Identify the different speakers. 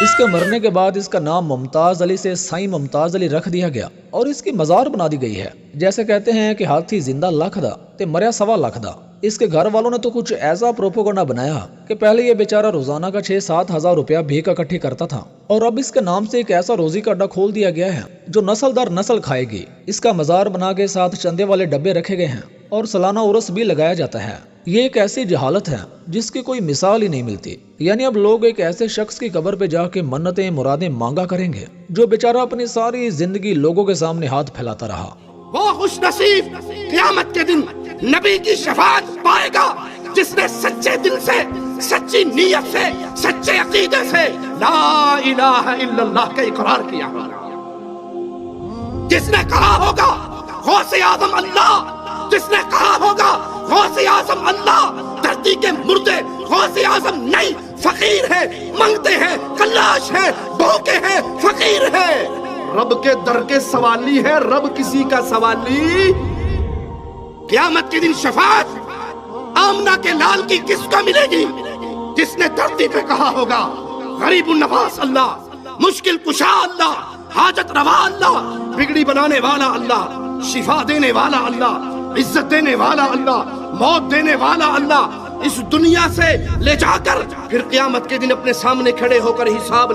Speaker 1: اس کے مرنے کے بعد اس کا نام ممتاز علی سے سائیں ممتاز علی رکھ دیا گیا اور اس کی مزار بنا دی گئی ہے۔ جیسے کہتے ہیں کہ ہاتھی زندہ لاکھ دا تے مریا سوا لاکھ دا۔ اس کے گھر والوں نے تو کچھ ایسا پروپیگنڈا بنایا کہ پہلے یہ بیچارہ روزانہ کا 6-7 ہزار روپیہ بھیک اکٹھی کرتا تھا اور اب اس کے نام سے ایک ایسا روزی کا اڈا کھول دیا گیا ہے جو نسل در نسل کھائے گی۔ اس کا مزار بنا کے ساتھ چندے والے ڈبے رکھے گئے ہیں اور سالانہ عرس بھی لگایا جاتا ہے۔ یہ ایک ایسی جہالت ہے جس کی کوئی مثال ہی نہیں ملتی۔ یعنی اب لوگ ایک ایسے شخص کی قبر پہ جا کے منتیں مرادیں مانگا کریں گے جو بیچارہ اپنی ساری زندگی لوگوں کے سامنے ہاتھ پھیلاتا رہا۔
Speaker 2: وہ خوش نصیب قیامت کے دن نبی کی شفاعت پائے گا جس نے سچے دل سے، سچی نیت سے، سچے عقیدے سے لا الہ الا اللہ کا اقرار کیا ہوگا، جس نے کہا ہوگا غوث اعظم اللہ، جس نے کہا ہوگا غوث اعظم اللہ، دھرتی کے مردے غوث اعظم نہیں، فقیر ہے، منگتے ہیں، کلاش ہے، بھوکے ہیں، فقیر ہے، رب کے در کے سوالی ہے، رب کسی کا سوالی۔ قیامت کے دن شفاعت آمنہ کے لال کی کس کو ملے گی؟ جس نے دھرتی پہ کہا ہوگا غریب النواس اللہ، مشکل کشا اللہ، حاجت روا اللہ، بگڑی بنانے والا اللہ، شفا دینے والا اللہ، عزت دینے والا اللہ، موت دینے والا اللہ، اس دنیا سے لے جا کر پھر قیامت کے دن اپنے سامنے کھڑے ہو کر حساب